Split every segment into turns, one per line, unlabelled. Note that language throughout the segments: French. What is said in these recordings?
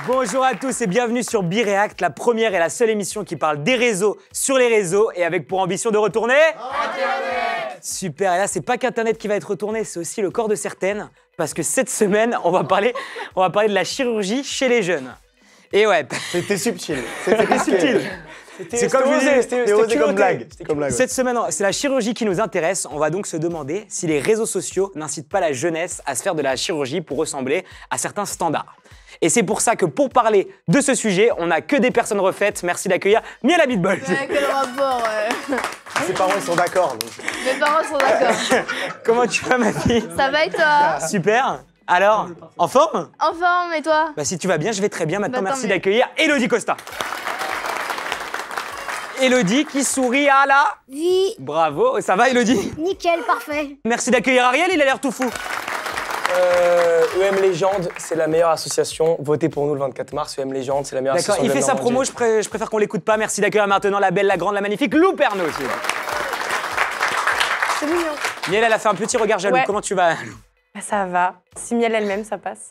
Bonjour à tous et bienvenue sur Bireact, la première et la seule émission qui parle des réseaux sur les réseaux et avec pour ambition de retourner Internet. Super, et là c'est pas qu'Internet qui va être retourné, c'est aussi le corps de certaines, parce que cette semaine on va parler de la chirurgie chez les jeunes. Et ouais,
c'était subtil.
C'était subtil. C'est comme je disais,
c'était osé comme blague.
Cette semaine, c'est la chirurgie qui nous intéresse. On va donc se demander si les réseaux sociaux n'incitent pas la jeunesse à se faire de la chirurgie pour ressembler à certains standards. Et c'est pour ça que pour parler de ce sujet, on n'a que des personnes refaites. Merci d'accueillir Miel à Beatball.
Ouais, quel rapport, ouais.
Ses parents ils sont d'accord.
Mes parents sont d'accord.
Comment tu vas ma fille?
Ça va et toi?
Super. Alors, en forme?
En forme, et toi?
Bah si tu vas bien, je vais très bien. Maintenant,
Bah,
merci
tant mieux.
d'accueillir Elodie Costa. Elodie qui sourit à la...
Oui,
Bravo, ça va Elodie?
nickel, parfait.
Merci d'accueillir Ariel, il a l'air tout fou.
EM Légende, c'est la meilleure association. Votez pour nous le 24 mars. EM Légende, c'est la meilleure
D'accord,
association.
il fait sa promo, je préfère qu'on l'écoute pas. Merci d'accueillir maintenant la belle, la grande, la magnifique Lou Pernaut aussi.
C'est mignon.
Miel, elle a fait un petit regard jaloux.
Ouais.
Comment tu vas?
Bah, ça va. Si Miel elle-même, ça passe.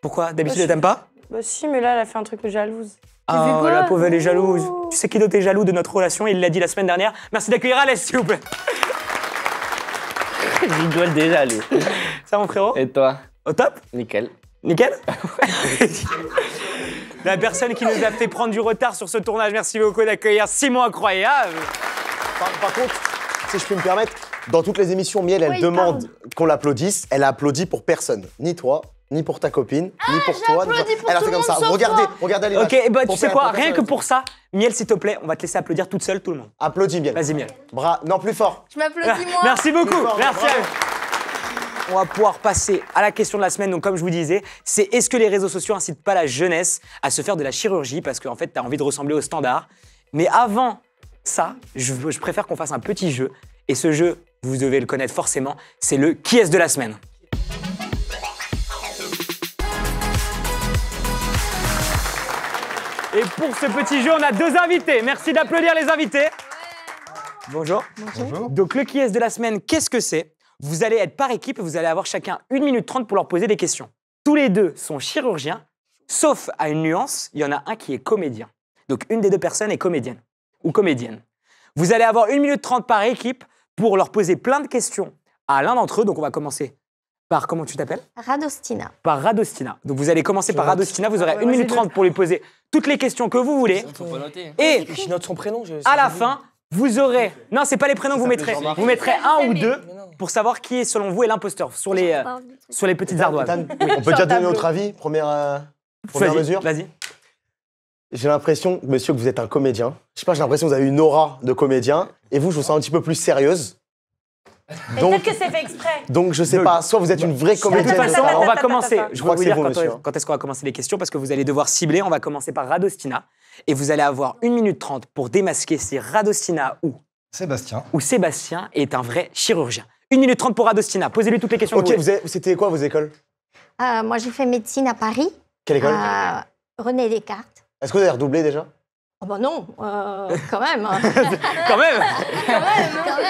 Pourquoi? D'habitude,
Bah,
elle t'aime pas?
Bah si, mais là, elle a fait un truc jalouse.
Ah,
quoi?
la pauvre, elle est jalouse. Tu sais qui d'autre est jaloux de notre relation? Il l'a dit la semaine dernière. Merci d'accueillir Alès, s'il vous plaît.
Je rigole déjà, lui.
Ça, mon frérot?
Et toi?
Au top?
Nickel.
Nickel. La personne qui nous a fait prendre du retard sur ce tournage. Merci beaucoup d'accueillir Simon Incroyable.
Par contre, si je puis me permettre, dans toutes les émissions, Miel, elle
Ouais, il
demande qu'on l'applaudisse. Elle a applaudi pour personne. Ni toi, ni pour ta copine, ni pour toi.
applaudi pour
Elle a
tout
fait
le
comme ça.
monde sauf
Regardez,
moi.
regardez les
Ok, bah tu sais quoi? Rien que
personne.
pour ça, Miel, s'il te plaît, on va te laisser applaudir toute seule, tout le monde.
Applaudis, Miel.
Vas-y, Miel.
Non, plus fort.
Je m'applaudis, moi.
Merci beaucoup.
Plus fort,
Merci.
bravo.
On va pouvoir passer à la question de la semaine. Donc, comme je vous disais, c'est est-ce que les réseaux sociaux incitent pas la jeunesse à se faire de la chirurgie parce qu'en fait, tu as envie de ressembler aux standards. Mais avant ça, je préfère qu'on fasse un petit jeu. Et ce jeu, vous devez le connaître forcément, c'est le qui est-ce de la semaine. Et pour ce petit jeu, on a deux invités. Merci d'applaudir les invités. Bonjour.
Bonjour.
Donc, le qui est-ce de la semaine, qu'est-ce que c'est? Vous allez être par équipe et vous allez avoir chacun 1 minute 30 pour leur poser des questions. Tous les deux sont chirurgiens, sauf à une nuance, il y en a un qui est comédien. Donc, une des deux personnes est comédienne ou comédienne. Vous allez avoir 1 minute 30 par équipe pour leur poser plein de questions à l'un d'entre eux. Donc, on va commencer par, comment tu t'appelles?
Radostina.
Par Radostina. Donc, vous allez commencer par Radostina. Vous aurez 1 minute 30 pour lui poser toutes les questions que vous voulez.
Faut pas noter.
Et
Je note son prénom.
à la fin, vous aurez... Non, c'est pas les prénoms que vous mettrez. Vous mettrez un ou deux pour savoir qui est, selon vous, est l'imposteur sur les petites ardoises.
Ethan, on peut déjà donner notre avis, première
Vas-y,
mesure.
Vas-y.
J'ai l'impression, monsieur, que vous êtes un comédien. Je sais pas, j'ai l'impression que vous avez une aura de comédien. Et vous, je vous sens un petit peu plus sérieuse. Donc,
Peut-être que c'est fait exprès.
donc je sais
Donc-
pas, soit vous êtes une vraie
De toute
comédienne.
façon, on va
attends,
commencer.
attends.
Je
crois
vais
que
vous
c'est
dire
vous, monsieur.
quand est-ce qu'on va commencer les questions parce que vous allez devoir cibler. On va commencer par Radostina. Et vous allez avoir 1 minute 30 pour démasquer si Radostina
Sébastien.
ou Sébastien est un vrai chirurgien. 1 minute 30 pour Radostina. Posez-lui toutes les questions
Ok,
que vous voulez.
c'était quoi vos écoles?
Moi, j'ai fait médecine à Paris,
Quelle école?
à René Descartes.
Est-ce que vous avez redoublé déjà?
Oh bah non, quand même.
Quand même.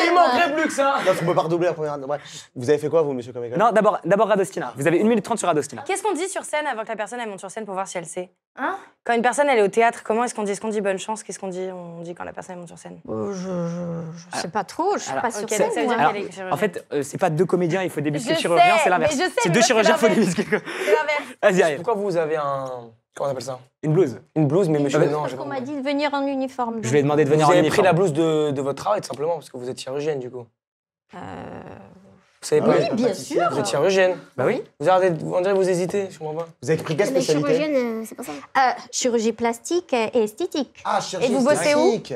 Il manquerait plus que ça.
Non, on peut pas redoubler la première. Ouais. Vous avez fait quoi, vous, monsieur, comme école?
Non, d'abord Radostina. Vous avez 1 minute 30 sur Radostina.
Qu'est-ce qu'on dit sur scène avant que la personne elle monte sur scène pour voir si elle sait?
Hein?
Quand une personne elle est au théâtre, comment est-ce qu'on dit? Est-ce qu'on dit bonne chance? Qu'est-ce qu'on dit? On dit quand la personne elle monte sur scène.
Je sais pas trop, je suis
Alors,
pas sur
ok,
scène,
donc ça veut
moi.
dire
Alors,
qu'elle est chirurgienne.
en fait, c'est pas deux comédiens, il faut démuscler le
Je
chirurgien,
sais,
c'est l'inverse.
mais je sais,
C'est
mais
deux
c'est
chirurgiens, faut
l'inverse.
démuscler.
C'est l'inverse.
Vas-y, Ariel.
Pourquoi vous avez un... Comment on appelle ça?
Une blouse.
Une blouse, mais monsieur,
Ah,
non,
Parce
j'ai pas
qu'on m'a
compris.
dit de venir en uniforme.
Je lui ai demandé de venir
Vous
en
avez pris
uniforme.
la blouse de votre travail, tout simplement, parce que vous êtes chirurgienne, du coup.
Euh,
Vous savez pas?
Oui, bien sûr.
Vous êtes chirurgienne.
Bah oui.
On dirait que vous hésitez, je comprends pas.
Vous avez pris quelle
Les
spécialité?
chirurgiennes, c'est pas ça. Chirurgie plastique et esthétique.
Ah, chirurgie
Et vous bossez où?
esthétique.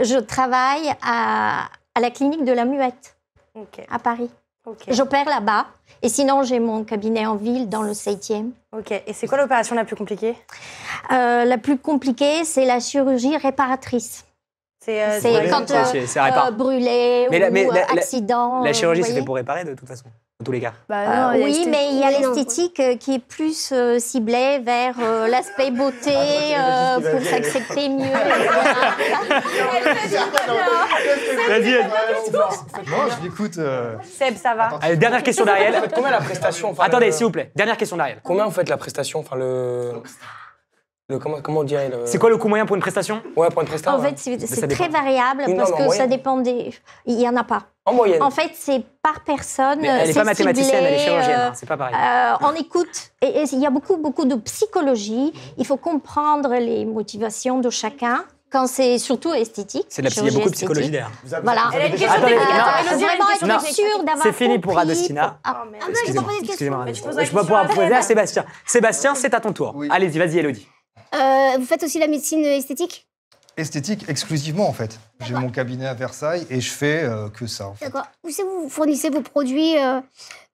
Je travaille à la clinique de la Muette,
Ok,
à Paris.
ok.
J'opère là-bas. Et sinon, j'ai mon cabinet en ville, dans le 7e.
Ok. Et c'est quoi l'opération la plus compliquée?
La plus compliquée, c'est la chirurgie réparatrice.
C'est
C'est quand
C'est répare.
brûlé
Mais la-
ou
mais la-
accident.
La chirurgie,
vous
c'est fait
voyez.
pour réparer de toute façon. tous les cas.
Bah non,
Oui, mais il y a
Oui, non.
l'esthétique qui est plus ciblée vers l'aspect beauté, pour s'accepter mieux.
Vas-y.
Non, je l'écoute.
Seb, ça va.
Allez, dernière question d'Ariel.
Vous faites combien la prestation enfin,
Attendez,
le-
s'il vous plaît. Dernière question d'Ariel.
Combien vous faites la prestation enfin, comment on dirait
C'est quoi le coût moyen pour une prestation?
Ouais, pour une prestation.
En fait, c'est
ça
très
dépend.
variable
Oui, non,
parce
mais en
que ça
moyenne.
dépend des... Il n'y en a pas.
En moyenne.
En fait, c'est par personne.
Mais elle n'est
c'est
pas mathématicienne, elle est
ciblé,
chirurgienne. hein, c'est pas pareil.
on écoute et il y a beaucoup de psychologie. Il faut comprendre les motivations de chacun quand c'est surtout esthétique.
Il y a
chirurgie
beaucoup de
esthétique.
psychologie derrière.
Voilà.
Elle a une
Il
question
faut
technique.
vraiment être
Non.
sûr d'avoir
C'est fini pour
compris.
Radostina.
Ah,
Ah non, j'ai pas
Excusez-moi.
posé de question.
Excusez-moi.
Mais tu poses
Je
la
peux pas pouvoir
question à
poser à
Seb.
Sébastien. Sébastien, c'est à ton tour.
Oui.
Allez-y, vas-y, Elodie.
Vous faites aussi la médecine esthétique?
Esthétique exclusivement, en fait. J'ai mon cabinet à Versailles et je fais que ça, en fait.
D'accord. Où c'est que vous fournissez vos produits,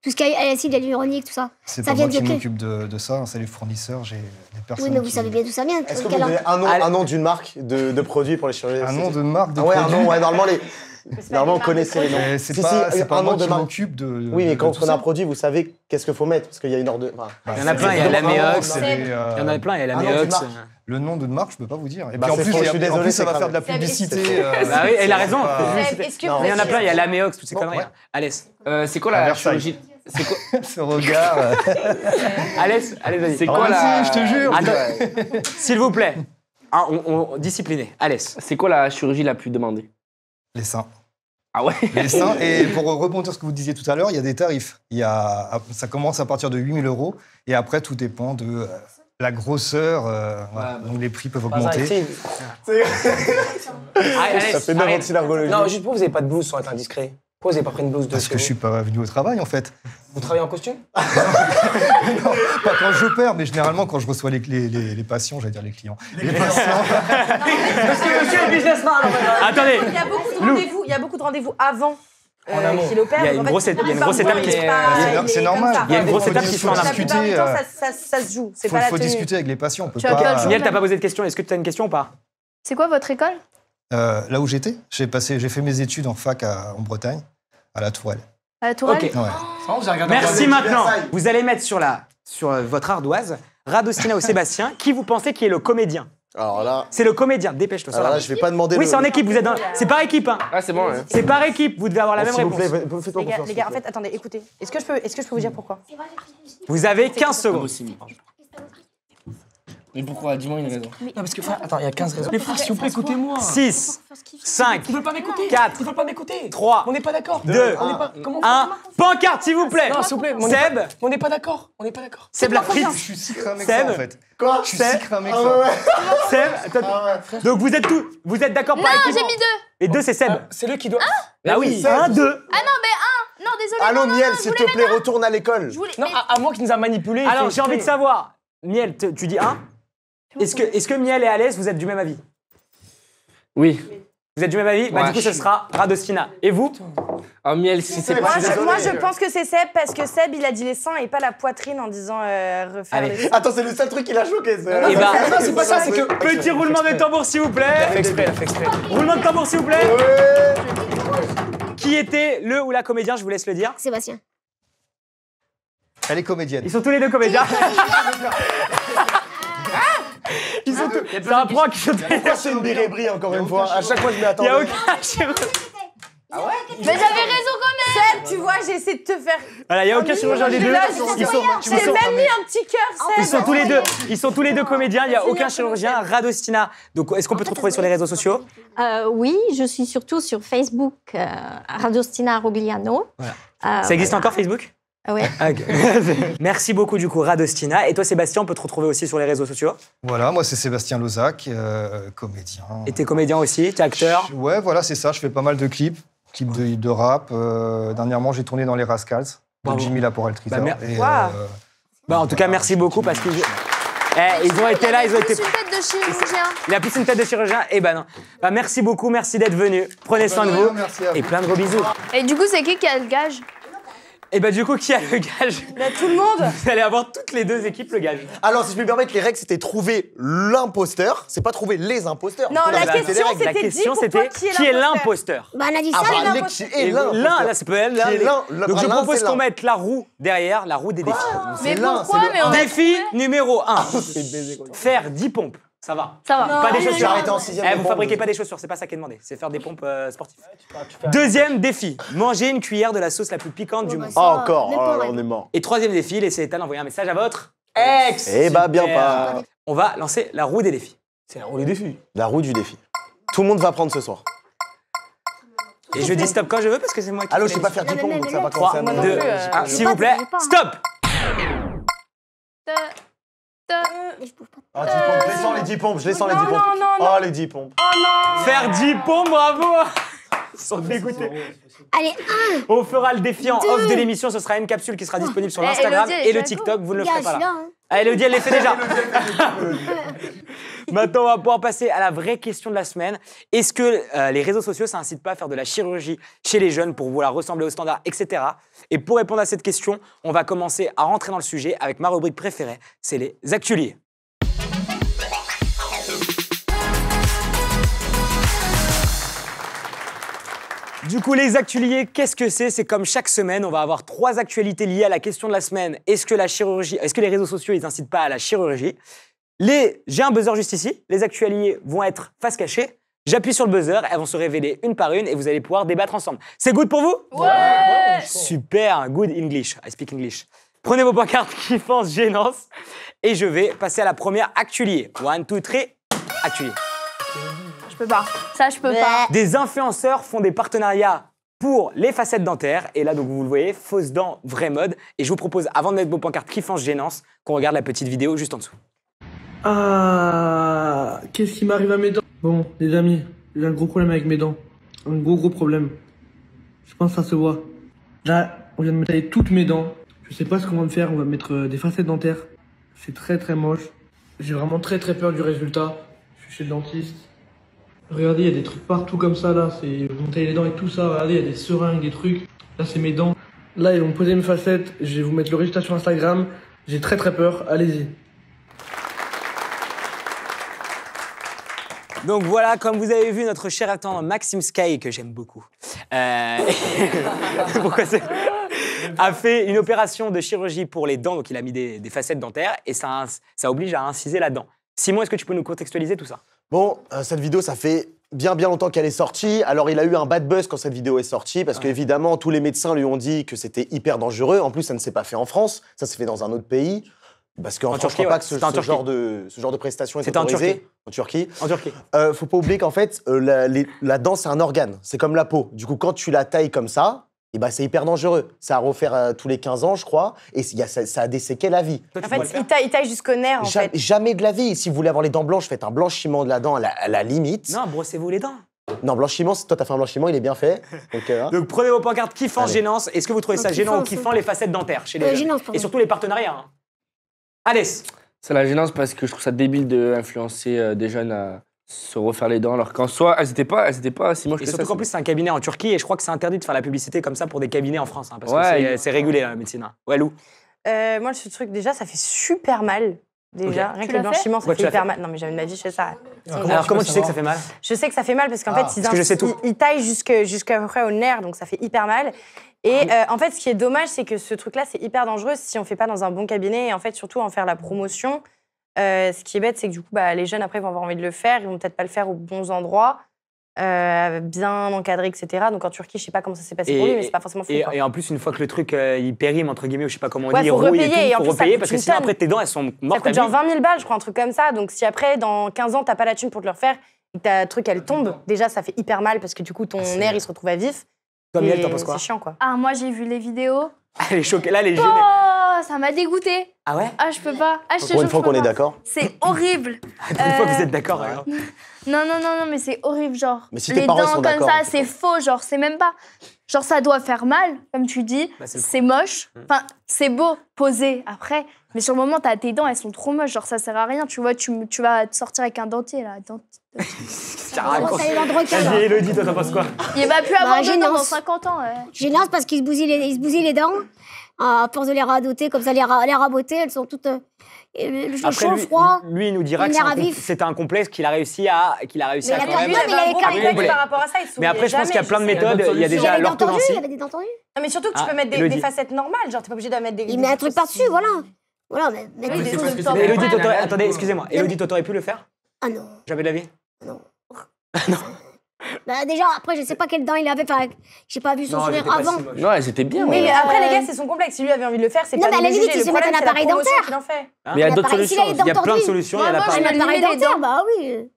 tout ce qui est acide hyaluronique, tout ça?
C'est
Ça
pas
vient
moi
de
qui
qui?
m'occupe de ça, hein, c'est les fournisseurs, j'ai des personnes
Oui, mais vous
qui-
savez bien d'où ça vient.
Est-ce que vous
Quel
donnez
ordre?
un nom d'une marque de produits pour les chirurgiens
Un nom
esthétiques?
de marque de
Ah ouais, un
produit.
nom, ouais, normalement, on connaissait les noms.
C'est
Si,
pas,
si,
c'est pas
un
moi
nom de
qui
marque.
m'occupe de.
Oui, mais
de
quand
tout
on a un
ça.
produit, vous savez qu'est-ce qu'il faut mettre, parce qu'il y a une ordre de... enfin,
Bah,
Il y en a
c'est
plein, il y a
des-
l'Améox,
c'est des,
Il y en a plein, il y a la
Ah non, tu
Méox.
marques.
Le nom de marque, je peux pas vous dire. Et
Bah,
puis en
c'est
plus,
faux,
il y
je
a-
suis
en
désolé,
plus, ça
c'est
va
grave.
faire de la
Seb,
publicité.
Bah oui, elle a raison.
Seb, est-ce que
Non,
vous
Mais il y en a plein, il y a l'Améox, toutes ces
Non,
conneries.
ouais.
Alès.
C'est quoi
À
la
Versailles.
chirurgie? C'est quoi,
Ce regard.
Alès, allez, vas-y.
c'est quoi la...
je te jure.
Attends, s'il vous plaît. Ah, discipliné. Alès.
C'est quoi la chirurgie la plus demandée?
Les seins.
Ah ouais?
Les seins. Et pour rebondir sur ce que vous disiez tout à l'heure, il y a des tarifs. Ça commence à partir de 8 000 € et après, tout dépend de la grosseur. Voilà. Donc les prix peuvent augmenter.
Ça fait 9 ans de synergologie.
Non, juste pour vous n'avez pas de blouse sans être indiscret. Pourquoi vous n'avez pas pris une blouse de
Parce que je suis pas venu au travail, en fait.
Vous travaillez en costume?
Pas quand j'opère, mais généralement quand je reçois les patients, j'allais dire les clients. Les patients.
Attendez.
Il y a beaucoup de rendez-vous avant
En amont.
qu'il opère.
Il y a
donc
une
en fait,
grosse étape- il y a une grosse étape qui se-
C'est normal.
Il y a une grosse étape qui se fait en
La
amont.
plupart du
discuter,
temps, ça se joue. C'est
Faut,
pas la
faut
tenue.
discuter avec les patients. On peut
Tu as quel
pas.
jour
Niel, t'as pas posé de question. Est-ce que tu as une question ou pas?
C'est quoi votre école?
Là où j'étais, j'ai fait mes études en fac en Bretagne, à la Tourelle.
À la Tourelle?
Ok.
Ouais.
Merci maintenant. Vous allez mettre sur votre ardoise Radostina ou Sébastien. Qui vous pensez qui est le comédien?
Alors là,
C'est le comédien. Dépêche-toi. ça va.
je vais pas demander
Oui,
le...
c'est en équipe. Vous êtes c'est par équipe. Hein.
Ah, c'est bon, hein.
C'est par équipe. Vous devez avoir la même
S'il vous
réponse.
plaît, faites-moi confiance.
Les gars, en fait, attendez, écoutez. Est-ce que je peux vous dire pourquoi?
Vous avez 15 secondes.
Mais pourquoi? Dis-moi une raison.
Non, parce que, attends, il y a 15 raisons.
Mais frère, s'il vous plaît, écoutez-moi.
6, 5,
Ils veulent pas m'écouter.
4,
Ils veulent pas m'écouter.
3,
On n'est pas d'accord.
2,
On n'est pas. Comment
1. Pancarte, s'il vous plaît.
Non, s'il vous plaît.
Seb.
On n'est pas d'accord. On n'est pas d'accord.
Seb la frite.
Je suis si cramé que
Seb.
ça, en fait.
Quoi
Je suis si cramé que
Ah
ça.
ouais.
Seb. attends. Donc vous êtes d'accord par équipe?
J'ai mis 2.
Et 2, c'est Seb.
C'est lui qui doit.
Ah oui.
Seb.
1, 2.
Non, désolé.
Allô,
non,
Miel,
non,
s'il te plaît, retourne à l'école.
Je voulais.
Non,
mais-
à moi qui nous a manipulés.
Alors j'ai envie de savoir. Miel, tu dis 1. Est-ce que Miel et Alès, vous êtes du même avis?
Oui.
Vous êtes du même avis? Bah
Ouais,
du coup, ce sera Radostina. Et vous?
Ah, Miel, si c'est pas...
Moi, je pense que c'est Seb parce que Seb, il a dit les seins et pas la poitrine en disant refaire
Allez.
les seins.
Attends, c'est le seul truc qui l'a choqué.
Eh ben,
c'est pas ça, c'est que.
petit roulement de tambour, s'il vous
Elle a fait
plaît.
exprès, elle a fait exprès.
Roulement de tambour, s'il vous plaît. Qui était le ou la comédien? Je vous laisse le dire.
Sébastien.
Elle est comédienne.
Ils sont tous les deux comédiens. Ils sont tous... C'est un pro qui sont tous les deux.
Pourquoi c'est une birébrie, encore une fois? À chaque fois, je m'y
Il
attends.
n'y a aucun chirurgien.
Mais j'avais raison quand même.
Seb, tu vois, j'ai essayé de te faire.
Voilà, il n'y a aucun chirurgien des deux.
J'ai même mis un petit cœur, Seb.
Ils sont tous les deux comédiens, il n'y a aucun chirurgien. Radostina. Donc, est-ce qu'on peut te retrouver sur les réseaux sociaux?
Oui, je suis surtout sur Facebook, Radostina Rogliano.
Ça existe encore, Facebook?
Oui.
Ah, ok. Merci beaucoup, du coup, Radostina. Et toi, Sébastien, on peut te retrouver aussi sur les réseaux sociaux?
Voilà, moi c'est Sébastien Lozac, comédien.
Et t'es comédien aussi, t'es acteur?
Ouais, voilà, c'est ça. Je fais pas mal de clips de rap. Dernièrement, j'ai tourné dans les Rascals de
Bravo.
Jimmy Laporel Trita.
Bah,
Waouh.
En tout cas, merci beaucoup parce qu'ils ils ont été là, ils ont été...
Plus une tête de chirurgien.
Il a plus une tête de chirurgien? Eh ben non. Bah, merci beaucoup, merci d'être venu. Prenez soin de vous.
Merci à vous.
Et plein de gros bisous.
Et du coup, c'est qui a le gage?
Et bah du coup, qui a le gage?
Bah, tout le monde.
Vous allez avoir toutes les deux équipes le gage.
Alors, si je peux me permettre, les règles, c'était trouver l'imposteur. C'est pas trouver les imposteurs.
Non,
On a
la
respecté les
question,
règles.
La
C'était
question,
dit pour toi,
c'était
qui est
l'imposteur?
Bah, on a dit
Ah,
ça.
bah,
les
les qui est
Et
l'imposteur.
l'un, là, ça peut être l'un.
Qui est l'un,
Donc je
l'un,
propose
c'est
qu'on
l'un.
mette la roue derrière, la roue des défis.
Mais
C'est l'un,
pourquoi
c'est le
Mais on a
Défi numéro 1.
C'est baisé, quoi.
Faire 10 pompes. Ça va.
Ça va.
Pas des
J'ai
chaussures.
arrêté en 6ème.
Eh, vous fabriquez pas des chaussures, c'est pas ça qui est demandé. C'est faire des pompes sportives. Deuxième défi, manger une cuillère de la sauce la plus piquante du monde.
Oh, encore.
Mais
Oh,
pas
là,
vrai.
on est mort.
Et troisième défi, laissez Ethan envoyer un message à votre ex.
Eh bah, bien
Super.
pas.
On va lancer la roue des défis.
C'est la roue des défis. La roue du défi. Tout le monde va prendre ce soir.
Et je dis stop quand je veux parce que c'est moi qui
Allô,
fais
je sais pas faire 10 pompes, donc ça va
3,
commencer à
2,
me...
plus,
1,
je
s'il vous plaît,
je sais pas.
stop.
Mais je bouge pas.
Ah, 10 pompes, je les sens les 10 pompes, je les sens les 10 pompes.
non,
Oh, les 10 pompes.
Faire 10 pompes, bravo. Ils sont dégoûtés.
Allez,
On fera le défi en off de l'émission, ce sera une capsule qui sera disponible sur l'Instagram
Elodie, elle est
et le
déjà
TikTok, vous ne le
gars,
ferez
je
pas
suis
là.
là. Hein.
Ah, Elodie, elle les fait déjà. Maintenant, on va pouvoir passer à la vraie question de la semaine. Est-ce que les réseaux sociaux, ça incite pas à faire de la chirurgie chez les jeunes pour vouloir ressembler aux standards, etc. Et pour répondre à cette question, on va commencer à rentrer dans le sujet avec ma rubrique préférée, c'est les actualiers. Du coup, les actualiers, qu'est-ce que c'est? C'est comme chaque semaine, on va avoir 3 actualités liées à la question de la semaine. Est-ce que les réseaux sociaux, ils incitent pas à la chirurgie? J'ai un buzzer juste ici. Les actualiers vont être face cachée. J'appuie sur le buzzer, elles vont se révéler une par une et vous allez pouvoir débattre ensemble. C'est good pour vous?
Ouais.
Super, good English. I speak English. Prenez vos pancartes kiffance, gênance et je vais passer à la première actualier. 1, 2, 3, actualier.
Je peux pas. Ça, je peux pas.
Des influenceurs font des partenariats pour les facettes dentaires. Et là, donc, vous le voyez, fausse dent, vrai mode. Et je vous propose, avant de mettre vos pancartes kiffance, gênance, qu'on regarde la petite vidéo juste en dessous.
Ah, qu'est-ce qui m'arrive à mes dents? Bon, les amis, j'ai un gros problème avec mes dents. Un gros problème. Je pense que ça se voit. Là, on vient de me tailler toutes mes dents. Je sais pas ce qu'on va me faire. On va me mettre des facettes dentaires. C'est très moche. J'ai vraiment très peur du résultat. Je suis chez le dentiste. Regardez, il y a des trucs partout comme ça, là. Ils vont me tailler les dents et tout ça. Regardez, il y a des seringues, des trucs. Là, c'est mes dents. Là, ils vont me poser mes facettes. Je vais vous mettre le résultat sur Instagram. J'ai très peur. Allez-y.
Donc voilà, comme vous avez vu, notre cher attendant Maxime Sky, que j'aime beaucoup, pourquoi c'est a fait une opération de chirurgie pour les dents, donc il a mis des facettes dentaires, et ça oblige à inciser la dent. Simon, est-ce que tu peux nous contextualiser tout ça?
Bon, cette vidéo, ça fait bien longtemps qu'elle est sortie. Alors, il a eu un bad buzz quand cette vidéo est sortie, parce qu'évidemment, tous les médecins lui ont dit que c'était hyper dangereux. En plus, ça ne s'est pas fait en France, ça s'est fait dans un autre pays. Parce qu'en France, je crois pas que ce genre de prestation est autorisé. En Turquie.
En Turquie.
Faut pas oublier qu'en fait, la dent, c'est un organe. C'est comme la peau. Du coup, quand tu la tailles comme ça, eh ben, c'est hyper dangereux. Ça à refaire tous les 15 ans, je crois. Et ça a des séquelles à vie.
En fait, il taille jusqu'au nerf, en fait.
Jamais de la vie. Si vous voulez avoir les dents blanches, faites un blanchiment de la dent à la limite.
Non, brossez-vous les dents.
Non, blanchiment, toi, t'as fait un blanchiment, il est bien fait.
Donc prenez vos pancartes kiffance,
Allez.
gênance. Est-ce que vous trouvez ça
Donc,
gênant ou
kiffance,
kiffant les facettes dentaires chez les jeunes?
Gênance, pardon.
Et surtout les partenariats. Hein. Alès.
C'est la gênance parce que je trouve ça débile d'influencer des jeunes à se refaire les dents, alors qu'en soi, elles étaient pas si moches
Et
que
surtout
ça.
qu'en plus, c'est un cabinet en Turquie et je crois que c'est interdit de faire la publicité comme ça pour des cabinets en France. Hein, parce
Ouais,
que c'est régulé, la médecine. Hein. Ouais, Lou.
Moi, ce truc, déjà, ça fait super mal. Déjà,
Ok.
rien
Tu
que le
l'as
blanchiment,
Pourquoi
ça
tu
fait
l'as
hyper
fait
mal. Non, mais jamais de ma vie, je fais ça.
Alors comment tu sais que ça fait mal?
Je sais que ça fait mal parce qu'en fait,
parce que je sais tout.
ils taillent jusqu'à peu près au nerf, donc ça fait hyper mal. Et en fait, ce qui est dommage, c'est que ce truc-là, c'est hyper dangereux si on fait pas dans un bon cabinet et en fait, surtout en faire la promotion. Ce qui est bête, c'est que du coup, les jeunes après vont avoir envie de le faire, ils vont peut-être pas le faire aux bons endroits, bien encadré, etc. Donc en Turquie, je sais pas comment ça s'est passé pour lui, mais c'est pas forcément fou. quoi.
Et en plus, une fois que le truc il périme, entre guillemets, ou je sais pas comment on
Ouais,
dit, il
faut
rouille et
repayer, et
tout,
en
faut
plus, ça
repayer
coûte
parce que
une
sinon
tonne.
après tes dents elles sont
Ça
mortes à
coûte genre
vie.
20 000 balles, je crois, un truc comme ça. Donc si après, dans 15 ans, t'as pas la thune pour te le refaire et que ta truc, elle tombe, déjà, ça fait hyper mal parce que du coup, ton nerf, il se retrouve à vif.
Toi, Miel,
Et
t'en penses quoi?
C'est chiant, quoi.
Ah, moi, j'ai vu les vidéos.
Elle est choquée, là, elle est gênée.
Oh, ça m'a dégoûté.
Ah ouais?
Ah, je peux pas. Ah, je te
Pour
jure,
une fois
je peux
qu'on est
pas.
d'accord.
C'est horrible.
Pour une fois que vous êtes d'accord. alors.
Non, mais c'est horrible, genre.
Mais si tes
les
parents
dents
sont
comme
d'accord,
ça,
en
c'est faux, genre, c'est même pas. Genre, ça doit faire mal, comme tu dis.
Bah, c'est le-
c'est moche. Enfin, c'est beau, posé après. Mais sur le moment, tes dents, elles sont trop moches. Genre, ça sert à rien. Tu vois, tu vas te sortir avec un dentier, là.
Ça
On
raconte.
va aller dans le requin,
Vas-y,
là.
Élodie, toi, t'en penses quoi?
Il va plus avoir de dents dans
gênance.
50 ans. Ouais.
Gênance parce qu'il se bousille les dents. À force de les radoter, comme ça, les raboter, elles sont toutes. Le
Après,
chaud, froid.
lui, il nous dira que c'était un complexe qu'il a réussi à quand même.
Lui, il avait un gros complexe par rapport à ça.
Mais après, je pense qu'il y a plein de méthodes. Il y a déjà l'orthodontie.
Il y avait des dents tendues.
Non, mais surtout que tu peux mettre des facettes normales. Genre, t'es pas obligé de mettre des.
Il met un truc par-dessus, voilà. Voilà, mais
Élodie, attendez, excusez-moi. Élodie, t'aurais pu le faire?
Ah non.
Jamais de la vie?
Non.
Non.
Bah déjà, après, je sais pas quelles dents il avait. Enfin, j'ai pas vu son sourire avant.
Non, elles étaient bien.
Mais après, les gars, c'est son complexe. Si lui avait envie de le faire, c'est pas.
Non, mais à la limite, il se met un appareil dentaire.
Mais il y a d'autres solutions.
Il y a plein de solutions. Il y a l'appareil.
Un appareil dentaire, bah oui.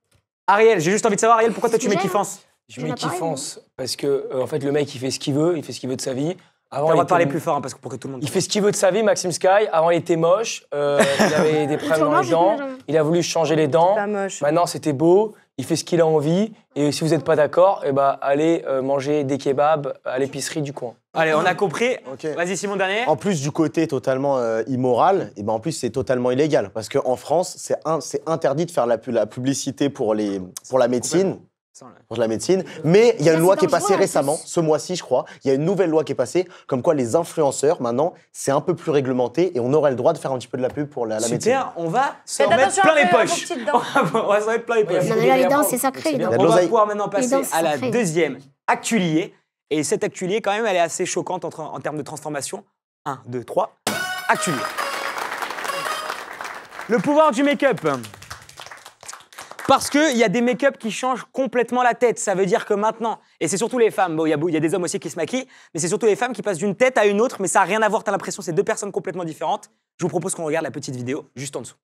Ariel, j'ai juste envie de savoir, Ariel, pourquoi toi tu mets Kiffance?
Je mets Kiffance parce que, en fait, le mec, il fait ce qu'il veut de sa vie.
Avant, on va parler plus fort parce que pour que tout le monde.
Il fait ce qu'il veut de sa vie, Maxime Sky. Avant, il était moche. Il avait des problèmes dans les dents. Il a voulu changer les dents. Maintenant, c'était beau. Il fait ce qu'il a envie. Et si vous n'êtes pas d'accord, allez manger des kebabs à l'épicerie du coin.
Allez, on a compris. Okay. Vas-y, Simon, dernier.
En plus du côté totalement immoral, et en plus, c'est totalement illégal. Parce qu'en France, c'est interdit de faire la publicité pour la médecine. Pour la médecine. Mais il y a une loi qui est passée récemment, ce mois-ci, je crois. Il y a une nouvelle loi qui est passée, comme quoi les influenceurs, maintenant, c'est un peu plus réglementé et on aurait le droit de faire un petit peu de la pub pour la médecine.
Super, on va se mettre plein les poches. On va se mettre plein les poches.
Non, mais là, les dents, c'est sacré.
On va pouvoir maintenant passer à la deuxième actulier. Et cette actulier, quand même, elle est assez choquante en termes de transformation. 1, 2, 3. Actulier. Le pouvoir du make-up. Parce qu'il y a des make-up qui changent complètement la tête. Ça veut dire que maintenant, et c'est surtout les femmes, bon, il y a des hommes aussi qui se maquillent, mais c'est surtout les femmes qui passent d'une tête à une autre, mais ça n'a rien à voir, t'as l'impression que c'est deux personnes complètement différentes. Je vous propose qu'on regarde la petite vidéo juste en dessous.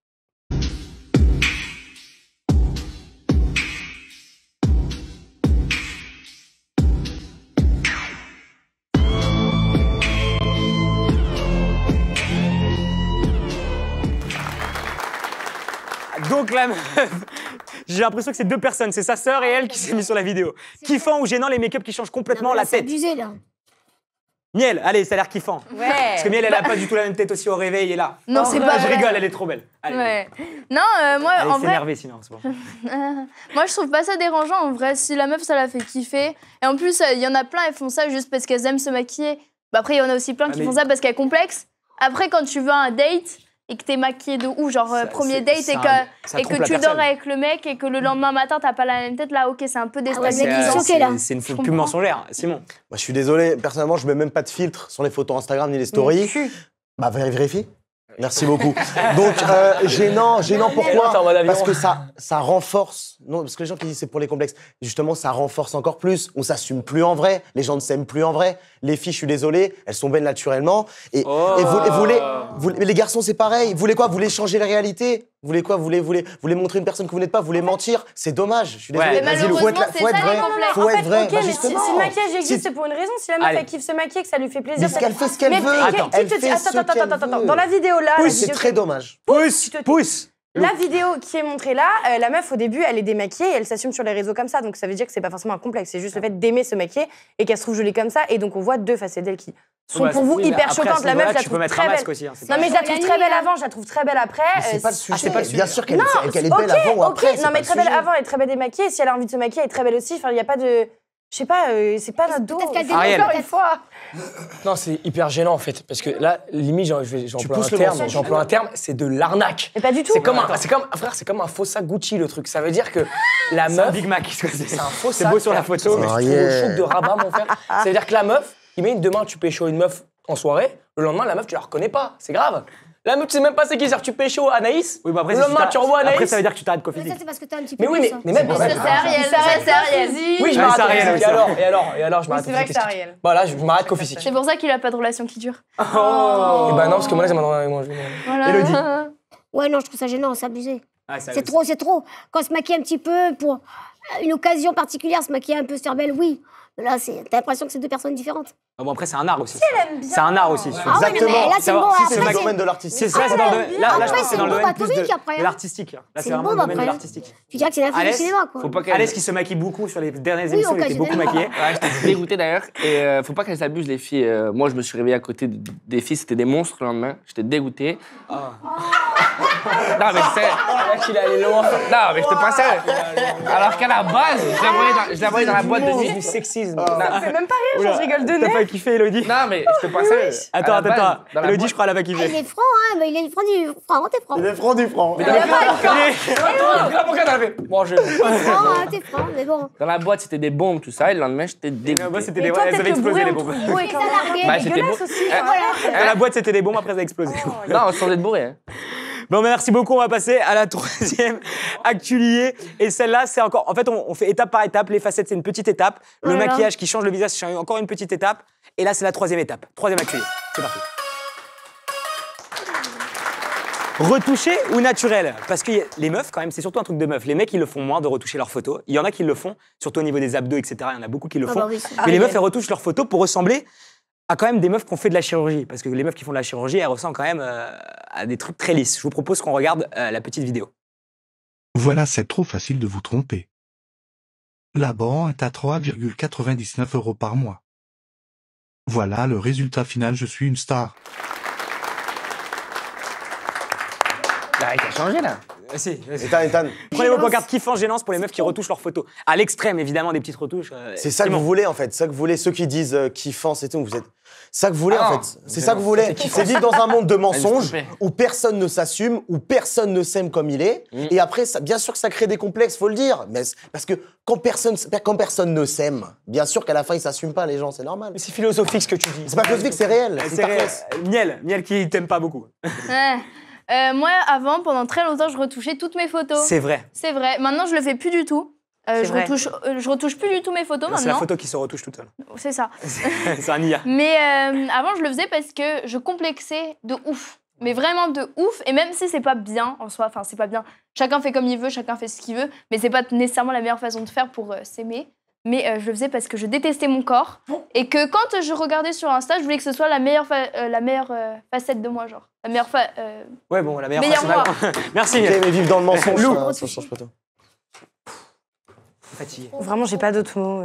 Donc la meuf, j'ai l'impression que c'est deux personnes, c'est sa sœur et elle qui s'est mis sur la vidéo. Kiffant ou gênant les make-up qui changent complètement la tête.
C'est abusé là.
Miel, allez, ça a l'air kiffant.
Ouais.
Parce que Miel, elle a pas du tout la même tête aussi au réveil et là.
Non, c'est pas
Je
vrai.
rigole, elle est trop belle. Allez.
Ouais. Non, moi,
elle
en vrai.
s'énerver sinon, c'est bon.
Moi, je trouve pas ça dérangeant en vrai. Si la meuf, ça la fait kiffer. Et en plus, il y en a plein, elles font ça juste parce qu'elles aiment se maquiller. Bah, après, il y en a aussi plein qui font ça parce qu'elles complexent. Après, quand tu veux un date et que t'es maquillée de ouf, genre premier date et que tu dors avec le mec et que le lendemain matin t'as pas la même tête, là ok c'est un peu déstabilisant.
C'est une pub mensongère, Simon.
Moi je suis désolé, personnellement je mets même pas de filtre sur les photos Instagram ni les stories. Bah vérifie. Merci beaucoup. Donc gênant pourquoi? Parce que ça renforce. Non, parce que les gens qui disent c'est pour les complexes, justement ça renforce encore plus. On s'assume plus en vrai, les gens ne s'aiment plus en vrai. Les filles, je suis désolé, elles sont belles naturellement. Et les garçons c'est pareil. Vous voulez quoi? Vous voulez changer la réalité? Vous voulez quoi? Vous voulez montrer une personne que vous n'êtes pas? Vous voulez mentir? C'est dommage. Je suis désolé.
Faut être vrai.
Faut être vrai.
Mais si le maquillage existe, c'est pour une raison. Si la meuf elle kiffe se maquiller, que ça lui fait plaisir.
Mais qu'elle fait ce qu'elle veut.
Attends. Dans la vidéo là,
c'est très dommage.
Pousse.
La vidéo qui est montrée là, la meuf au début elle est démaquillée et elle s'assume sur les réseaux comme ça, donc ça veut dire que c'est pas forcément un complexe, c'est juste le fait d'aimer se maquiller et qu'elle se trouve jolie comme ça, et donc on voit deux facettes d'elle qui sont pour vous hyper choquantes. La meuf je la trouve très belle. Non mais je la trouve très belle avant, je la trouve très belle après.
C'est pas le sujet. Bien sûr qu'elle est belle avant ou après.
Non mais très belle avant et très belle démaquillée, si elle a envie de se maquiller elle est très belle aussi, enfin il y a pas de... Je sais pas, c'est pas notre dos.
Ariel.
Encore une fois.
Non, c'est hyper gênant en fait, parce que là, limite, j'emploie un terme, c'est de l'arnaque.
Mais pas du tout.
C'est comme un faux sac Gucci le truc. Ça veut dire que la meuf.
C'est un Big Mac.
C'est un faux sac.
C'est beau sur la photo,
mais je trouve au choc de rabat, mon frère. Ça veut dire que la meuf, imagine demain tu pécho une meuf en soirée, le lendemain la meuf tu la reconnais pas, c'est grave. La meuf, tu sais même pas c'est qui, c'est-à-dire tu pécho Anaïs,
oui, bah après,
le lendemain tu revois Anaïs.
Après ça veut dire que tu t'arrêtes Coffee.
Ça c'est parce que t'as un petit peu.
Mais oui, mais même.
C'est Ariel.
Oui, je m'arrête Coffee. Et alors, je m'arrête
C'est vrai que c'est Ariel.
Voilà, je m'arrête Coffee.
C'est pour ça qu'il a pas de relation qui dure.
Et bah non, parce que moi là, ça m'a donné avec moi.
Élodie.
Ouais, non, je trouve ça gênant, c'est abusé.
C'est
trop. Quand on se maquille un petit peu pour une occasion particulière, se maquiller un peu, se faire belle, oui. Mais là, t'as l'impression que c'est deux personnes différentes.
Bon, après, c'est un art aussi.
Elle aime bien.
C'est un art aussi.
Ah ouais, mais là, c'est bon.
C'est le domaine de l'artistique.
C'est ça, c'est dans le domaine. Là, je pense que c'est dans le domaine plus de
de
l'artistique. Là, c'est
C'est
vraiment
bon,
le domaine de
après.
l'artistique.
Tu dirais que c'est la fin du cinéma, quoi.
Faut pas qu'elle...
Alès qui se maquille beaucoup sur les dernières émissions, il était beaucoup maquillé.
Ouais, j'étais dégoûté d'ailleurs. Et faut pas qu'elles s'abusent, les filles. Moi, je me suis réveillé à côté des filles, c'était des monstres le lendemain. J'étais dégoûté. Non, mais c'est.
Là qu'il est allé loin.
Non, mais je te pas sérieux. Alors qu'à la base, je la voyais dans la boîte de nuit.
Du sexisme.
Ça me fait même pas rire, genre, je rigole de
T'as
nez.
pas kiffé, Elodie?
Non, mais je te pas sérieux.
Attends. Elodie, je crois, elle a pas kiffé.
Il est franc, hein, mais il est franc du franc, t'es franc.
Il est franc du franc.
Pourquoi t'as fait? Bon, je.
Franc, hein, t'es franc, mais bon.
Dans la boîte, c'était des bombes, tout ça. Et le lendemain, j'étais
Moi,
dégoûté.
c'était
Et
des
toi,
elles avaient
peut-être que
explosé, les
bourré, on
bombes.
trouve beau et quand même.
Bah, c'était
Dégueulasse
beau.
aussi. Voilà.
Dans la boîte, c'était des bombes, après, ça a explosé.
Non, sans être bourré. Hein.
Bon, merci beaucoup. On va passer à la troisième actu liée. Et celle-là, c'est encore. En fait, on fait étape par étape. Les facettes, c'est une petite étape. Le
Voilà.
maquillage qui change le visage, c'est encore une petite étape. Et là, c'est la troisième étape. Troisième actu liée. C'est parti. Retouché ou naturel? Parce que les meufs, quand même, c'est surtout un truc de meufs. Les mecs, ils le font moins de retoucher leurs photos. Il y en a qui le font, surtout au niveau des abdos, etc. Il y en a beaucoup qui le
Ah
font.
bah oui.
Mais les meufs, elles retouchent leurs photos pour ressembler à quand même des meufs qui ont fait de la chirurgie. Parce que les meufs qui font de la chirurgie, elles ressemblent quand même à des trucs très lisses. Je vous propose qu'on regarde la petite vidéo.
Voilà, c'est trop facile de vous tromper. La banque est à 3,99 € par mois. Voilà le résultat final, je suis une star.
Là, il a changé, là.
Si,
Ethan.
prenez vos pancartes kiffant gênance pour les meufs qui retouchent leurs photos. À l'extrême, évidemment, des petites retouches.
C'est ça que vous voulez en fait, ça que vous voulez, ceux qui disent kiffant, c'est tout, vous êtes. Ça que vous voulez
Ah
en
non,
fait, c'est ça que vous voulez. C'est vivre dans un monde de mensonges
trompée.
où personne ne s'assume, où personne ne s'aime comme il est. Et après, ça, bien sûr que ça crée des complexes, faut le dire. Mais parce que quand personne ne s'aime, bien sûr qu'à la fin ils s'assument pas les gens, c'est normal.
Mais c'est philosophique ce que tu dis.
C'est pas philosophique, c'est réel.
C'est réel. Miel qui t'aime pas beaucoup.
Ouais. Moi, avant, pendant très longtemps, je retouchais toutes mes photos.
C'est vrai.
C'est vrai. Maintenant, je le fais plus du tout. Je retouche plus du tout mes photos
C'est la
maintenant.
photo qui se retouche toute seule.
C'est ça.
C'est un IA.
Mais avant, je le faisais parce que je complexais de ouf. Mais vraiment de ouf. Et même si c'est pas bien en soi, enfin, c'est pas bien. Chacun fait comme il veut, chacun fait ce qu'il veut. Mais c'est pas nécessairement la meilleure façon de faire pour s'aimer. Mais je le faisais parce que je détestais mon corps. Et que quand je regardais sur Insta, je voulais que ce soit la meilleure facette de moi, genre. La meilleure
Ouais, bon, la meilleure
Meilleur
façon.
moi.
Merci.
Ok, mais vivre dans le mensonge,
Lou.
ça change pas tout.
Fatigué.
Vraiment, j'ai pas d'autres mots.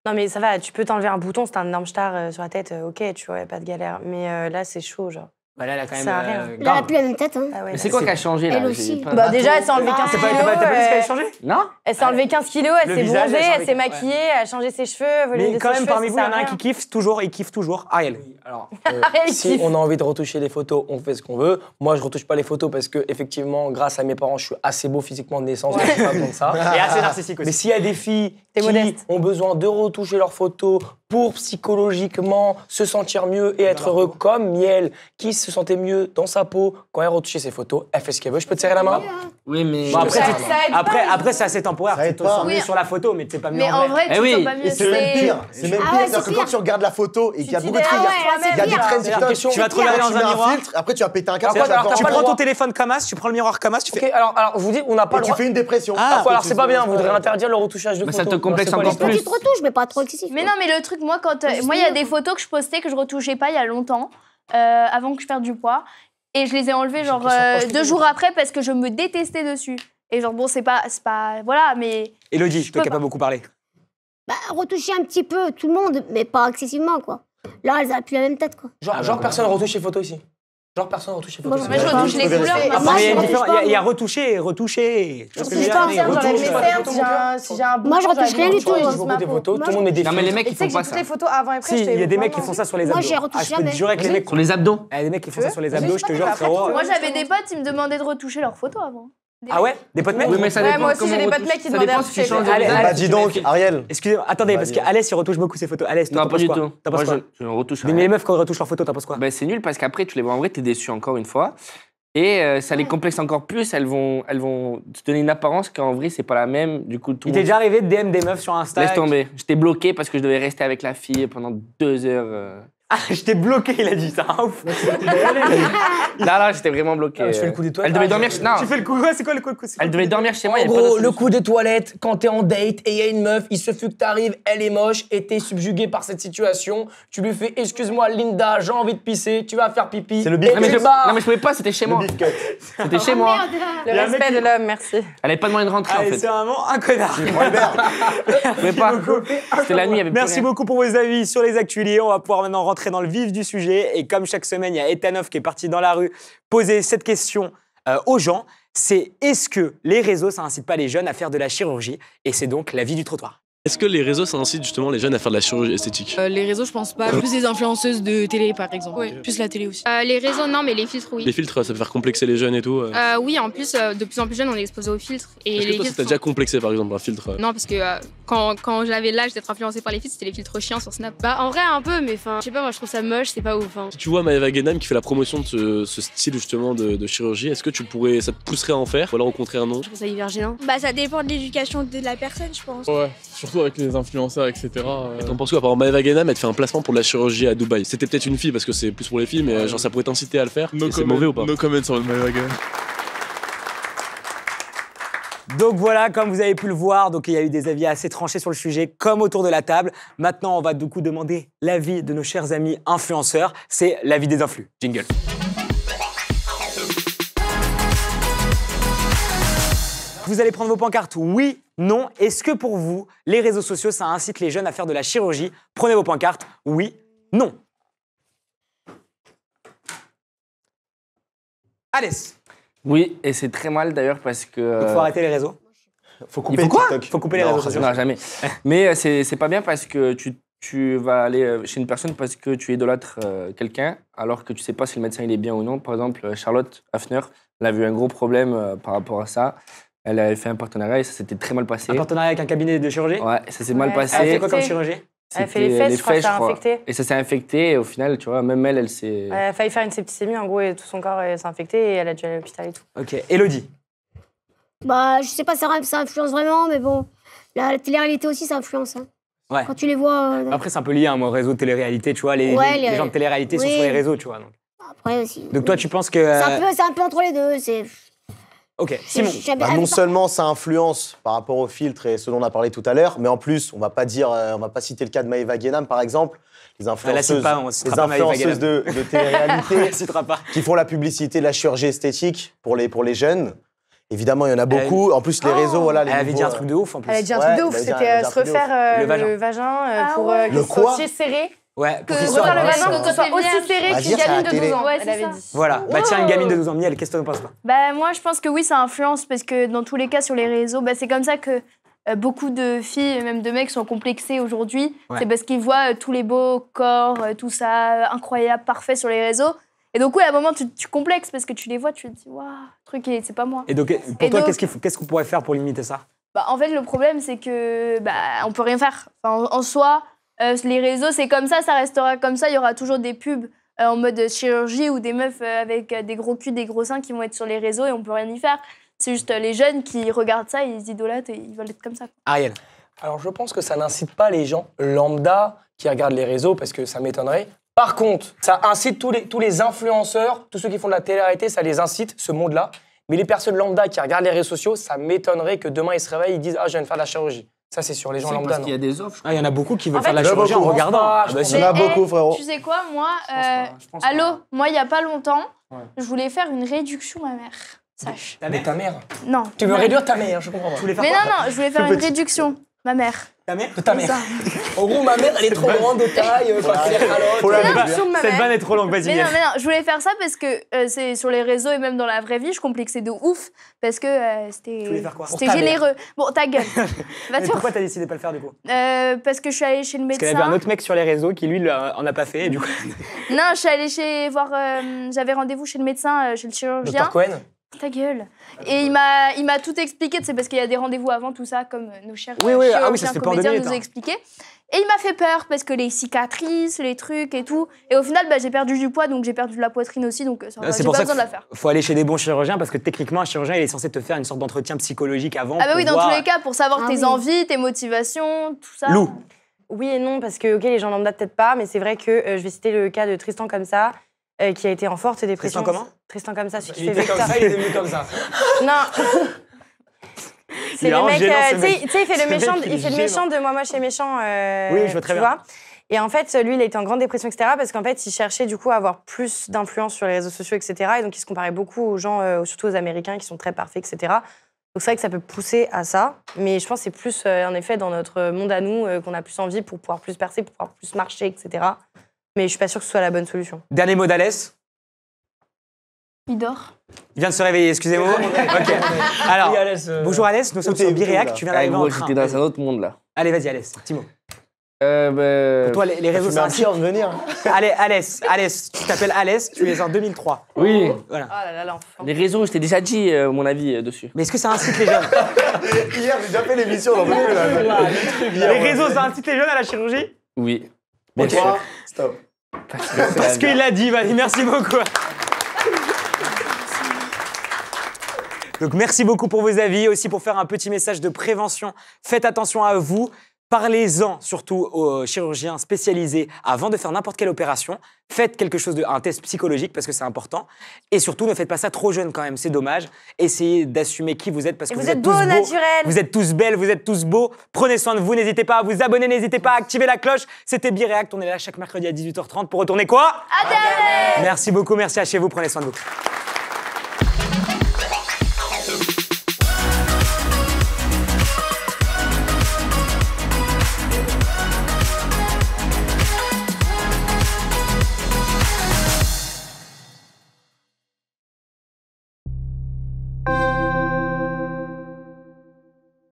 Non, mais ça va, tu peux t'enlever un bouton, c'est un énorme star sur la tête, ok, tu vois, y a pas de galère. Mais là, c'est chaud, genre.
Bah là, elle a quand même.
Ça a rien.
Là, elle a plus la même tête, hein.
Ah ouais,
Mais c'est quoi qui a changé, là?
Elle aussi.
J'ai pas-
Bah, déjà, elle s'est enlevé 15
T'as
kilos.
pas dit ce qu'elle a changé?
Non?
Elle s'est enlevé 15 kilos, elle
Le
s'est
visage,
bronzée,
elle s'est
elle s'est
enlevé-
maquillée, elle a changé ses cheveux, volume
Mais
de
quand
ses
même,
cheveux,
parmi
ça
vous, il y en a
sert à
un
rien.
qui kiffe toujours. Il kiffe toujours. Ariel.
Alors,
Elle
si
kiffe.
on a envie de retoucher les photos, on fait ce qu'on veut. Moi, je retouche pas les photos parce que, effectivement, grâce à mes parents, je suis assez beau physiquement de naissance. Donc, j'ai pas besoin de ça.
Et assez narcissique aussi.
Mais s'il y a des filles
T'es
qui
modeste.
ont besoin de retoucher leurs photos pour psychologiquement se sentir mieux et être heureux comme Miel, qui se sentait mieux dans sa peau quand elle retouchait ses photos, elle fait ce qu'elle veut. Je peux te serrer la main?
Oui, mais.
Bon, après,
Ça-
tu-
ça aide pas,
après, c'est assez temporaire.
Ça
Tu
aide
te
pas.
sens mieux
Oui.
sur la photo, mais t'es pas mieux
Mais en vrai,
Eh
tu
oui.
te sens pas mieux.
Et c'est même pire. C'est même
Ah
pire.
ouais,
C'est-à-dire
c'est
que quand
pire.
tu regardes la photo et qu'il y a beaucoup de trucs,
t'idéalises
il y a des
toi-même.
trends
C'est la question.
TikTok.
Tu vas te regarder
tu
dans
mets
un miroir.
filtre, après tu vas péter un câble,
Alors,
tu vas
alors,
Tu
t'as pas
prends
le
ton
droit.
téléphone comme as, tu prends le miroir comme as, tu
Ok,
fais.
alors, je vous dis, on n'a pas
et
le
tu
droit.
fais une dépression.
Ah,
Alors, c'est pas bien, on voudrait interdire le retouchage de
Mais
photos.
ça te complexe
Non, c'est pas
encore
l'histoire.
plus.
Petite retouche, mais pas trop excessif.
Mais non, mais le truc, moi, moi, il y a des photos que je postais que je retouchais pas il y a longtemps, avant que je perde du poids. Et je les ai enlevées, genre, 2 jours après parce que je me détestais dessus. Et genre, bon, c'est pas. Voilà, mais.
Elodie,
Je
toi
peux
qui n'as
pas.
pas beaucoup parlé.
Bah, retoucher un petit peu tout le monde, mais pas excessivement, quoi. Là, elle a plus la même tête, quoi.
Genre, personne retouche les photos ici. Genre, personne retouche les photos.
Moi,
Moi, je retouche les couleurs.
vérifier.
maintenant.
Après, il y a une
je
différence.
retouche pas,
Il y a
moi.
retouché et retouché. Tu vois ce que je veux
Je
dire?
pas,
Il y a
j'enlève
retouche,
mes
pas
cernes,
de
si j'ai un- si j'ai un
Moi, je retouche rien du tout.
Je
moi.
dis beaucoup des photos, tout le monde met des
Non, mais les
photos.
mecs,
Et
ils
tu sais
font
que
pas
j'ai toutes les
ça.
photos avant et après.
Si,
je fais
il y a des
vraiment
mecs qui font ça sur les abdos.
Moi, j'y retouche
Je peux te
jamais.
jurer que les mecs.
Sur les abdos.
Il y a des mecs qui font ça sur les
Vas-y,
abdos, je te
je
jure,
sais pas,
frérot.
après,
Moi, j'avais des potes, ils me demandaient de retoucher leurs photos avant.
Ah ouais? Des potes mecs?
Oui, mais ça
Ouais,
dépend.
moi aussi,
comment
j'ai des
on
potes
retouche.
mecs qui
Ça
demandaient
dépend
à
si tu
retoucher
changes de
Allez,
visage.
Bah dis donc, Ariel.
Excusez-moi, attendez, parce
Vas-y.
qu'Alès, il retouche beaucoup ses photos. Alès, toi,
Non,
t'en
pas
penses
du
quoi?
tout.
T'en
Moi,
penses quoi?
je retouche
Mais
rien.
les meufs, quand ils retouchent leurs photos, t'en penses quoi?
Ben, c'est nul parce qu'après, tu les vois en vrai, t'es déçu encore une fois. Et ça les complexe encore plus. Elles vont te donner une apparence qu'en vrai, c'est pas la même. Du coup, tout
Il
le
t'est
monde-
déjà arrivé de DM des meufs sur Insta?
Laisse tomber. J'étais bloqué parce que je devais rester avec la fille pendant 2 heures.
Ah, je t'ai bloqué, il a dit ça. Ouf.
Là, j'étais vraiment bloqué.
Ah, tu fais le coup des toilettes.
Elle devait dormir. Non,
Tu fais le coup, ouais, c'est quoi le coup? c'est quoi
elle
le
devait
coup
dormir chez moi.
En
il y avait pas
gros,
d'autre
le
solution.
coup des toilettes, quand t'es en date et il y a une meuf, il se fait que t'arrives, elle est moche et t'es subjugué par cette situation. Tu lui fais, excuse-moi Linda, j'ai envie de pisser, tu vas faire pipi.
C'est le
et
big
Non, mais
tu
je,
te barres.
non, mais je pouvais pas, c'était chez moi.
Big cut.
C'était chez moi.
Le respect de l'homme, merci.
Elle avait pas de moyen de rentrer en
Allez,
fait.
c'est vraiment un connard.
Je pouvais pas. C'était la nuit, il y avait plus
Merci
rien.
beaucoup pour vos avis sur les actualiers. On va pouvoir maintenant rentrer rentrer dans le vif du sujet. Et comme chaque semaine, il y a Ethanov qui est parti dans la rue poser cette question aux gens. C'est est-ce que les réseaux, ça incite pas les jeunes à faire de la chirurgie? Et c'est donc l'avis du trottoir.
Est-ce que les réseaux, ça incite justement les jeunes à faire de la chirurgie esthétique?
Les réseaux, je pense pas. Plus des influenceuses de télé, par exemple.
Oui.
Plus la télé aussi.
Les réseaux, non, mais les filtres, oui.
Les filtres, ça peut faire complexer les jeunes et tout.
Oui, en plus, de plus en plus jeunes, on est exposé aux filtres. Et
Est-ce que
les
toi, ça
filtres
t'a déjà complexé, par exemple, un filtre?
Non, parce que quand j'avais l'âge d'être influencée par les filtres, c'était les filtres chiants sur Snap.
Bah, en vrai, un peu, mais enfin, je sais pas, moi, je trouve ça moche, c'est pas ouf.
Si tu vois Maëva Guénam qui fait la promotion de ce style, justement, de chirurgie, est-ce que ça te pousserait à en faire? Ou alors, au contraire, non?
Je trouve ça hyper gênant.
Bah, ça dépend de l'éducation de la personne, je pense.
Ouais, surtout avec les influenceurs, etc. T'en penses quoi? Par exemple, Maëva Guénam, elle te fait un placement pour de la chirurgie à Dubaï. C'était peut-être une fille parce que c'est plus pour les filles, mais genre ça pourrait t'inciter à le faire. C'est mauvais ou pas?
No comment sur Maëva Guénam.
Donc voilà, comme vous avez pu le voir, donc il y a eu des avis assez tranchés sur le sujet, comme autour de la table. Maintenant, on va du coup demander l'avis de nos chers amis influenceurs. C'est l'avis des influx. Jingle. Vous allez prendre vos pancartes, oui, non. Est-ce que pour vous, les réseaux sociaux, ça incite les jeunes à faire de la chirurgie? Prenez vos pancartes, oui, non. Alès.
Oui, et c'est très mal d'ailleurs parce que...
Il faut arrêter les réseaux.
Faut couper
TikTok. Faut couper les réseaux sociaux.
Non, jamais. Mais c'est pas bien parce que tu vas aller chez une personne parce que tu idolâtres quelqu'un alors que tu sais pas si le médecin il est bien ou non. Par exemple, Charlotte Hafner, elle a eu un gros problème par rapport à ça. Elle avait fait un partenariat et ça s'était très mal passé.
Un partenariat avec un cabinet de chirurgie?
Ouais, ça s'est mal passé.
Elle fait quoi comme chirurgie?
Elle fait les fesses, je crois, ça a infecté.
Et ça s'est infecté et au final, tu vois, même elle s'est...
Elle a failli faire une septicémie, en gros, et tout son corps s'est infecté et elle a dû aller à l'hôpital et tout.
Ok, Elodie.
Bah, je sais pas, ça influence vraiment, mais bon, la télé-réalité aussi, ça influence. Hein.
Ouais.
Quand tu les vois...
Après, c'est un peu lié, hein, au réseau de télé-réalité, tu vois, les gens de télé-réalité sont sur les réseaux, tu vois. Donc.
Après aussi.
Donc toi, tu penses que...
C'est un peu entre les deux, c'est...
Ok, Simon.
Non seulement ça influence par rapport aux filtres et ce dont on a parlé tout à l'heure, mais en plus, on va pas citer le cas de Maëva Guénam, par exemple, les influenceuses, de télé-réalité qui font la publicité de la chirurgie esthétique pour les jeunes. Évidemment, il y en a beaucoup. En plus, les réseaux, voilà.
Elle avait dit un truc de ouf, en plus.
Elle a dit un truc de ouf, c'était se refaire le vagin pour qu'il soit aussi serré.
Ouais, pour
que refaire le vagin pour que ce soit aussi serré qu'une gamine de 12 ans.
Ouais,
elle avait dit.
Voilà, bah tiens, une gamine de 12 ans, Miel, qu'est-ce que tu en penses?
Bah moi, je pense que oui, ça influence parce que dans tous les cas, sur les réseaux, bah, c'est comme ça que beaucoup de filles et même de mecs sont complexés aujourd'hui. Ouais. C'est parce qu'ils voient tous les beaux corps, tout ça, incroyable, parfait sur les réseaux. Et donc, oui, à un moment, tu complexes parce que tu les vois, tu te dis, waouh, truc, c'est pas moi.
Et donc, pour toi, qu'est-ce qu'on pourrait faire pour limiter ça?
Bah, en fait, le problème, c'est que on peut rien faire. Enfin, en soi, les réseaux, c'est comme ça restera comme ça. Il y aura toujours des pubs en mode chirurgie ou des meufs avec des gros culs, des gros seins qui vont être sur les réseaux et on peut rien y faire. C'est juste les jeunes qui regardent ça, ils idolâtrent et ils veulent être comme ça.
Ariel.
Alors, je pense que ça n'incite pas les gens lambda qui regardent les réseaux parce que ça m'étonnerait. Par contre, ça incite tous les influenceurs, tous ceux qui font de la télé-réalité, ça les incite, ce monde-là. Mais les personnes lambda qui regardent les réseaux sociaux, ça m'étonnerait que demain ils se réveillent et ils disent « Ah, je viens de faire de la chirurgie ». Ça, c'est sur les gens lambda.
Parce qu'il y a des offres.
Il y en a beaucoup qui veulent faire de la chirurgie en regardant.
Il y en a beaucoup, frérot.
Tu sais quoi, moi, allô, moi, il n'y a pas longtemps, je voulais faire une réduction ma mère. Sache.
Mais ta mère?
Non.
Tu veux réduire ta mère, je comprends pas.
Mais non, je voulais faire une réduction. Ma mère.
Ta mère?
De ta mère. En gros, ma mère, elle est trop grande de taille.
Cette vanne est trop longue, vas-y.
Mais non, je voulais faire ça parce que c'est sur les réseaux et même dans la vraie vie, je complexais de ouf parce que c'était généreux. Bon, ta gueule.
Mais pourquoi t'as décidé de pas le faire du coup?
Parce que je suis allée chez le médecin.
Parce qu'il y avait un autre mec sur les réseaux qui lui en a pas fait et du coup.
Non, je suis allée voir. J'avais rendez-vous chez le médecin, chez le chirurgien.
Dr Cohen.
Ta gueule. Et il m'a tout expliqué, c'est parce qu'il y a des rendez-vous avant tout ça, comme nos chers chirurgiens comédiens nous ont expliqué. Et il m'a fait peur parce que les cicatrices, les trucs et tout. Et au final, j'ai perdu du poids, donc j'ai perdu de la poitrine aussi, donc j'ai pas besoin de la faire.
Faut aller chez des bons chirurgiens parce que techniquement, un chirurgien, il est censé te faire une sorte d'entretien psychologique avant.
Ah bah oui, dans tous les cas, pour savoir tes envies, tes motivations, tout ça.
Lou.
Oui et non, parce que les gens lambda peut-être pas, mais c'est vrai que je vais citer le cas de Tristan comme ça. Qui a été en forte dépression.
Tristan comment?
Tristan comme ça, celui qui
fait Vector. Comme ça, il est devenu comme ça.
Non. C'est le mec, tu sais, il fait le méchant de Moi moche et méchant.
Oui, je vois très bien.
Et en fait, lui, il a été en grande dépression, etc. Parce qu'en fait, il cherchait du coup à avoir plus d'influence sur les réseaux sociaux, etc. Et donc, il se comparait beaucoup aux gens, surtout aux Américains, qui sont très parfaits, etc. Donc, c'est vrai que ça peut pousser à ça. Mais je pense que c'est plus, en effet, dans notre monde à nous, qu'on a plus envie pour pouvoir plus percer, pour pouvoir plus marcher, etc. Mais je suis pas sûre que ce soit la bonne solution.
Dernier mot d'Alès.
Il dort.
Il vient de se réveiller, excusez-moi. Ok. Alors,
Oui, Alès,
bonjour Alès, nous sommes sur Biréac, tu viens d'arriver en train.
J'étais dans un autre monde là.
Allez, vas-y Alès, petit mot.
Pour
toi, les réseaux,
Tu mets un petit de venir.
Allez, Alès, tu t'appelles Alès, tu es en 2003.
Oui.
Voilà.
Oh là là, l'enfant.
Les réseaux, je t'ai déjà dit mon avis dessus.
Mais est-ce que ça incite les jeunes?
Hier, j'ai déjà fait l'émission, j'en peux plus là.
Les réseaux, ça incite les jeunes à la chirurgie?
Oui.
Mais toi, stop.
Parce qu'il l'a dit, vas-y, merci beaucoup. Donc merci beaucoup pour vos avis, aussi pour faire un petit message de prévention. Faites attention à vous. Parlez-en surtout aux chirurgiens spécialisés avant de faire n'importe quelle opération. Faites quelque chose un test psychologique parce que c'est important. Et surtout, ne faites pas ça trop jeune quand même, c'est dommage. Essayez d'assumer qui vous êtes parce que vous êtes tous beaux.
naturel.
Vous êtes tous belles, vous êtes tous beaux. Prenez soin de vous, n'hésitez pas à vous abonner, n'hésitez pas à activer la cloche. C'était Biréact, on est là chaque mercredi à 18h30 pour retourner quoi?
À télé.
Merci beaucoup, merci à chez vous, prenez soin de vous.